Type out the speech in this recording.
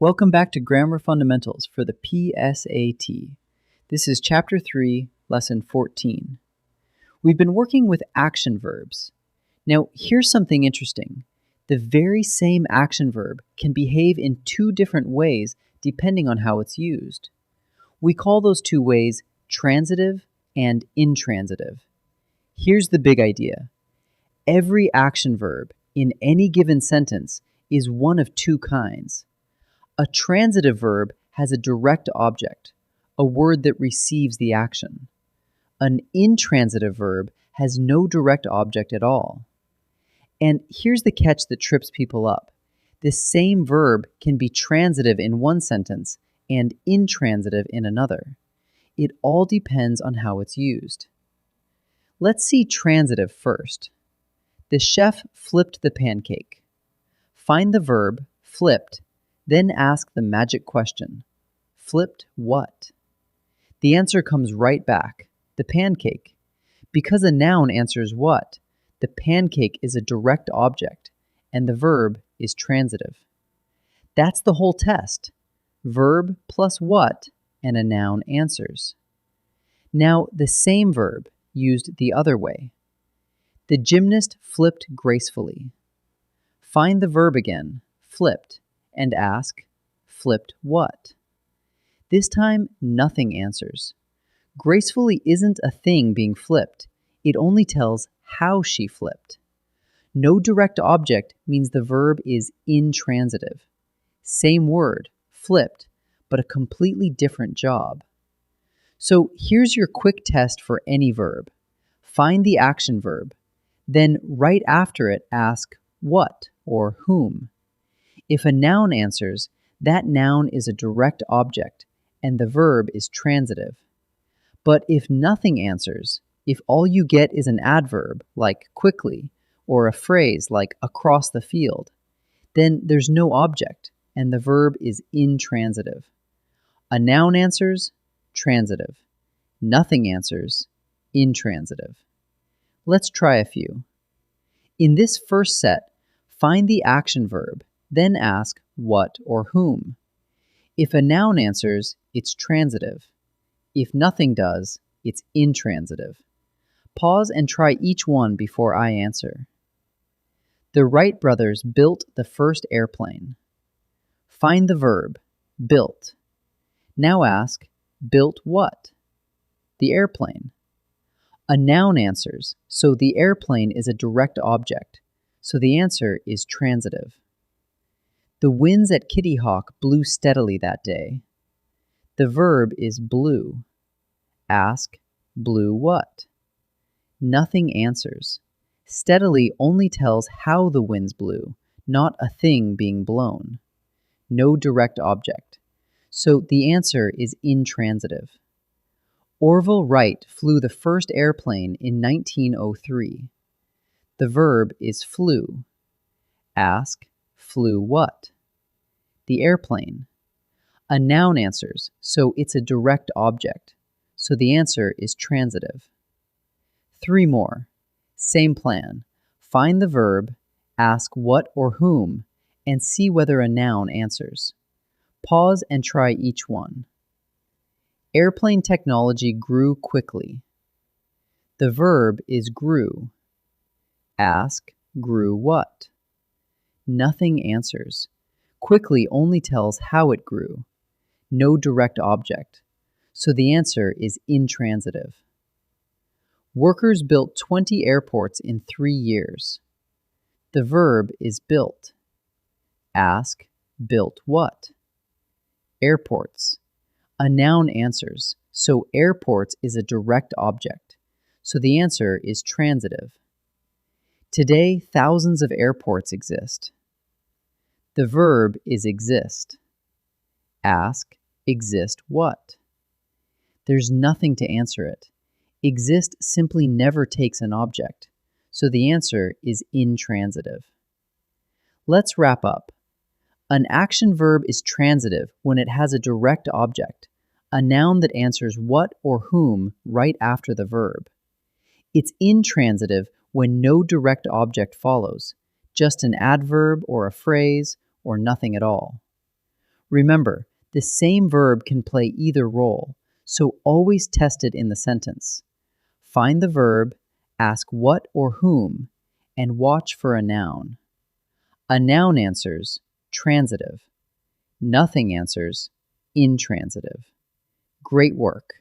Welcome back to Grammar Fundamentals for the PSAT. This is Chapter 3, Lesson 14. We've been working with action verbs. Now, here's something interesting. The very same action verb can behave in two different ways depending on how it's used. We call those two ways transitive and intransitive. Here's the big idea. Every action verb in any given sentence is one of two kinds. A transitive verb has a direct object, a word that receives the action. An intransitive verb has no direct object at all. And here's the catch that trips people up. This same verb can be transitive in one sentence and intransitive in another. It all depends on how it's used. Let's see transitive first. The chef flipped the pancake. Find the verb, flipped, then ask the magic question. Flipped what? The answer comes right back, the pancake. Because a noun answers what, the pancake is a direct object, and the verb is transitive. That's the whole test. Verb plus what, and a noun answers. Now, the same verb used the other way. The gymnast flipped gracefully. Find the verb again, flipped, and ask, flipped what? This time, nothing answers. Gracefully isn't a thing being flipped. It only tells how she flipped. No direct object means the verb is intransitive. Same word, flipped, but a completely different job. So here's your quick test for any verb. Find the action verb. Then right after it, ask what or whom. If a noun answers, that noun is a direct object, and the verb is transitive. But if nothing answers, if all you get is an adverb, like quickly, or a phrase like across the field, then there's no object, and the verb is intransitive. A noun answers, transitive. Nothing answers, intransitive. Let's try a few. In this first set, find the action verb, then ask what or whom. If a noun answers, it's transitive. If nothing does, it's intransitive. Pause and try each one before I answer. The Wright brothers built the first airplane. Find the verb, built. Now ask, built what? The airplane. A noun answers, so the airplane is a direct object, so the answer is transitive. The winds at Kitty Hawk blew steadily that day. The verb is blew. Ask, blew what? Nothing answers. Steadily only tells how the winds blew, not a thing being blown. No direct object. So the answer is intransitive. Orville Wright flew the first airplane in 1903. The verb is flew. Ask, flew what? The airplane. A noun answers, so it's a direct object, so the answer is transitive. 3 more. Same plan. Find the verb, ask what or whom, and see whether a noun answers. Pause and try each one. Airplane technology grew quickly. The verb is grew. Ask, grew what? Nothing answers. Quickly only tells how it grew. No direct object. So the answer is intransitive. Workers built 20 airports in 3 years. The verb is built. Ask, built what? Airports. A noun answers, so airports is a direct object. So the answer is transitive. Today, thousands of airports exist. The verb is exist. Ask, exist what? There's nothing to answer it. Exist simply never takes an object, so the answer is intransitive. Let's wrap up. An action verb is transitive when it has a direct object, a noun that answers what or whom right after the verb. It's intransitive when no direct object follows, just an adverb or a phrase or nothing at all. Remember, the same verb can play either role, so always test it in the sentence. Find the verb, ask what or whom, and watch for a noun. A noun answers transitive. Nothing answers intransitive. Great work!